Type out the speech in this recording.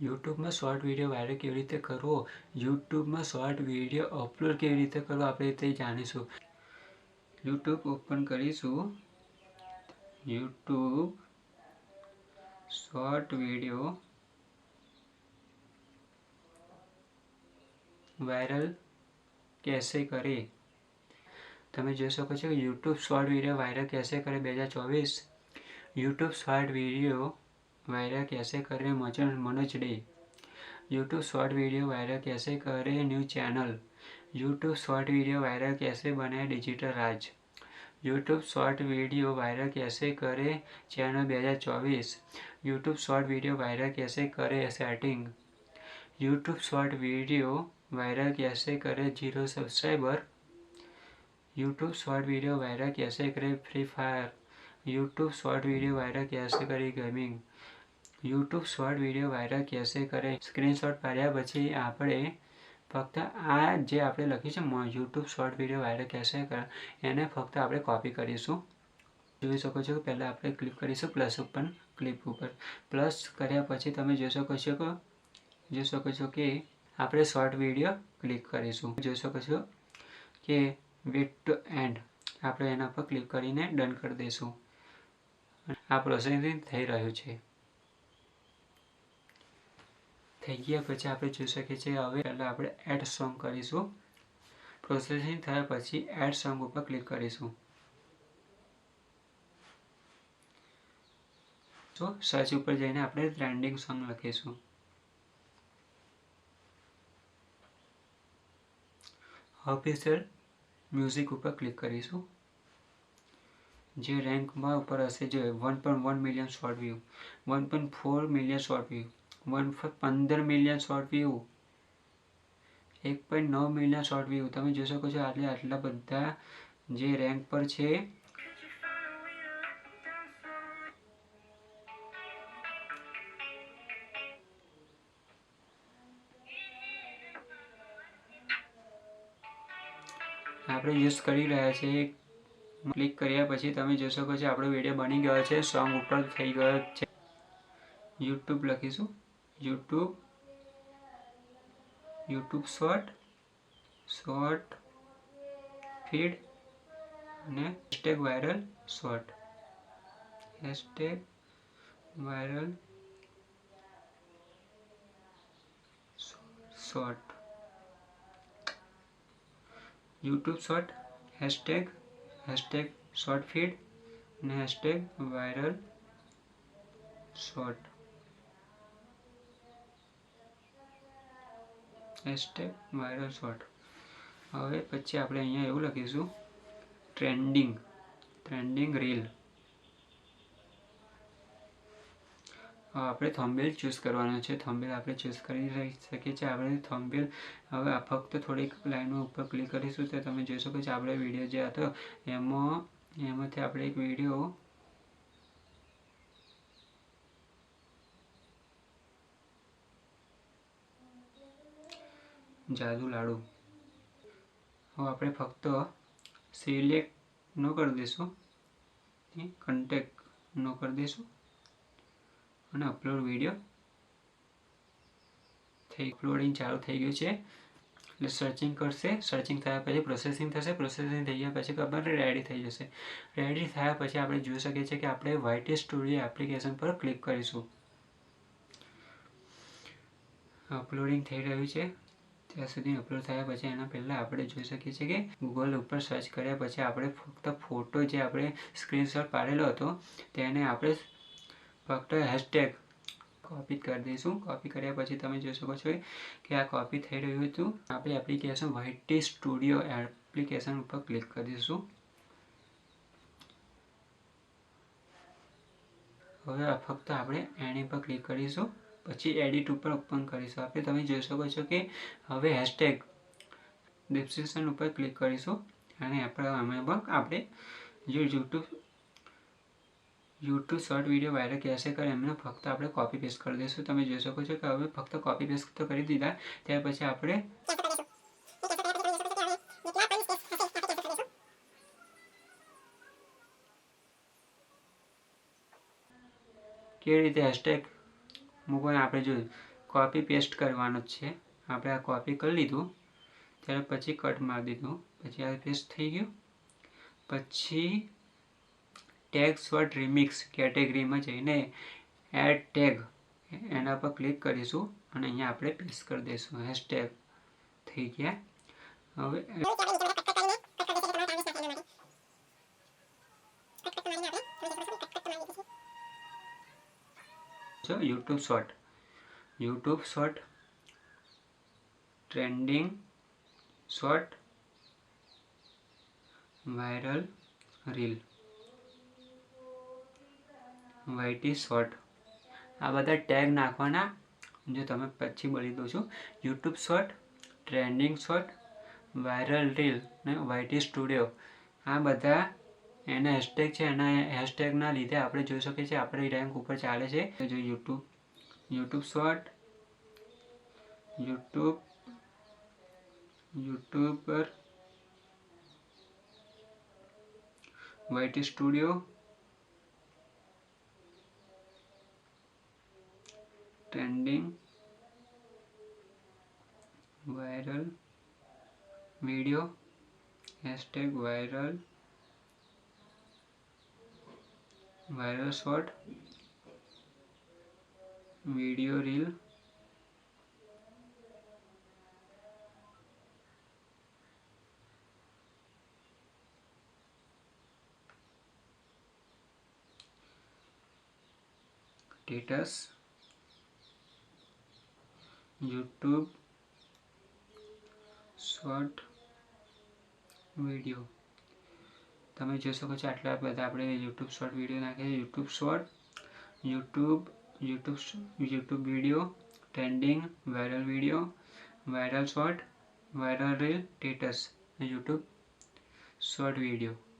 યુટ્યુબમાં short video viral કેવી રીતે કરવો, યુટ્યુબમાં શોર્ટ વિડીયો અપલોડ કેવી રીતે કરવો, આપણે તે જાણીશું. યુટ્યુબ ઓપન કરીશું. યુટ્યુબ શોર્ટ વિડીયો વાયરલ कैसे करे. તમે જોઈ શકો છો કે યુટ્યુબ શોર્ટ વિડીયો વાયરલ कैसे करे 2024. યુટ્યુબ શોર્ટ વિડીયો વાયરલ कैसे करे Manoj day. YouTube short video viral कैसे करे new channel. YouTube short video viral कैसे बनाए डिजिटल राज. यूट्यूब शॉर्ट वीडियो वायरल कैसे करे channel 2024. YouTube short video viral कैसे करे setting. YouTube short video viral कैसे करे 0 subscriber. YouTube short video viral कैसे करे free fire. YouTube short video viral कैसे करे gaming. YouTube short video viral કેસે કરે. સ્ક્રીનશોટ પાડ્યા પછી આપણે ફક્ત આ જે આપણે લખ્યું છે યુટ્યુબ શોર્ટ વિડીયો વાયરલ કેસે કરે એને ફક્ત આપણે કોપી કરીશું. જોઈ શકો છો કે પહેલાં આપણે ક્લિક કરીશું પ્લસ ઉપર, ક્લિપ ઉપર. પ્લસ કર્યા પછી તમે જોઈ શકો છો કે આપણે શોર્ટ વિડીયો ક્લિક કરીશું. જોઈ શકો છો કે વેટ ટુ એન્ડ આપણે એના પર ક્લિક કરીને ડન કરી દઈશું. આ પ્રોસેસિંગ થઈ રહ્યું છે. થઈ ગયા પછી આપણે જોઈ શકીએ છીએ હવે પહેલાં આપણે એડ સોંગ કરીશું. પ્રોસેસિંગ થયા પછી એડ સોંગ ઉપર ક્લિક કરીશું. તો સર્ચ ઉપર જઈને આપણે ટ્રેન્ડિંગ સોંગ લખીશું. ઓફિશિયલ મ્યુઝિક ઉપર ક્લિક કરીશું. જે રેન્કમાં ઉપર હશે જો 1.1 million short view, 1.4 million short view, 15 million short view, 1.9 million short view. તમે જોઈ શકો છો આટલા બધા જે રેન્ક પર છે. આપણે યુઝ કરી રહ્યા છીએ. ક્લિક કર્યા પછી તમે જોઈ શકો છો આપણો વિડીયો બની ગયો છે, સોંગ ઉપર થઈ ગયો છે. યુટ્યુબ લખીશું. યુટ્યુબ શોર્ટ ફીડ અને hashtag viral short. Hashtag viral short. YouTube short hashtag short feed અને hashtag viral short. Hashtag viral short. હવે પછી આપણે અહીંયા એવું લખીશું ટ્રેન્ડિંગ રીલ. આપણે થંબનેલ ચૂઝ કરવાનો છે. થંબનેલ આપણે ચૂઝ કરી શકીએ છીએ. આપણે થંબનેલ હવે ફક્ત થોડીક લાઈનો ઉપર ક્લિક કરીશું તો તમે જોઈ શકો છો આપણે વિડીયો જે હતો એમાંથી આપણે એક વિડીયો જાદુ લાડુ. હવે આપણે ફક્ત સિલેક્ટ નો કરી દઈશું, કન્ટેક્ટ નો કરી દઈશું અને અપલોડ વિડીયો અપલોડિંગ ચાલુ થઈ ગયું છે. એટલે સર્ચિંગ કરશે. સર્ચિંગ થયા પછી પ્રોસેસિંગ થશે. પ્રોસેસિંગ થઈ ગયા પછી ખબર રેડી થઈ જશે. રેડી થયા પછી આપણે જોઈ શકીએ છીએ કે આપણે YT સ્ટુડિયો એપ્લિકેશન પર ક્લિક કરીશું. અપલોડિંગ થઈ રહ્યું છે. ત્યાં સુધી અપલોડ થયા પછી એના પહેલાં આપણે જોઈ શકીએ છીએ કે ગૂગલ ઉપર સર્ચ કર્યા પછી આપણે ફક્ત ફોટો જે આપણે સ્ક્રીનશોટ પાડેલો હતો તેને આપણે ફક્ત હેશટેગ કોપી કરી દઈશું. કોપી કર્યા પછી તમે જોઈ શકો છો કે આ કોપી થઈ રહ્યું હતું. આપણે એપ્લિકેશન YT સ્ટુડિયો એપ્લિકેશન ઉપર ક્લિક કરી દઈશું. હવે ફક્ત આપણે એની પર ક્લિક કરીશું. પછી એડિટ ઉપર ઓપન કરીશું. આપણે તમે જોઈ શકો છો કે હવે હેશટેગ ડિસ્ક્રિપ્શન ઉપર ક્લિક કરીશું અને આપણે જે યુટ્યુબ શોર્ટ વિડીયો વાયરલ कैसे કરે એમને ફક્ત આપણે કોપી પેસ્ટ કરી દઈશું. તમે જોઈ શકો છો કે હવે ફક્ત કોપી પેસ્ટ તો કરી દીધા. ત્યાર પછી આપણે કેવી રીતે હેશટેગ મૂકવાનું આપણે જોયું. કોપી પેસ્ટ કરવાનો જ છે. આપણે આ કોપી કરી લીધું, ત્યારે પછી કટ મારી દીધું, પછી આ પેસ્ટ થઈ ગયું. પછી ટેગ શોર્ટ રિમિક્સ કેટેગરીમાં જઈને એડ ટેગ એના પર ક્લિક કરીશું અને અહીંયા આપણે પેસ્ટ કરી દઈશું. હેશટેગ થઈ ગયા. હવે YouTube short trending short viral reel YT short આ બધા ટેગ નાખવાના. જો તમે પછી બોલી દઉં છું, YouTube short trending short viral reel ને વાયટી સ્ટુડિયો આ બધા એના હેશટેગ છે. એના હેશટેગના લીધે આપણે જોઈ શકીએ છીએ આપણે રેન્ક ઉપર ચાલે છે. જો YouTube short YouTuber YT studio trending viral video hashtag viral short video reel status YouTube short video. તમે જોઈ શકો છો આટલા બધા આપણે યુટ્યુબ શોર્ટ વિડીયો નાખીએ. YouTube short YouTube video trending viral video viral short viral reel status YouTube short video.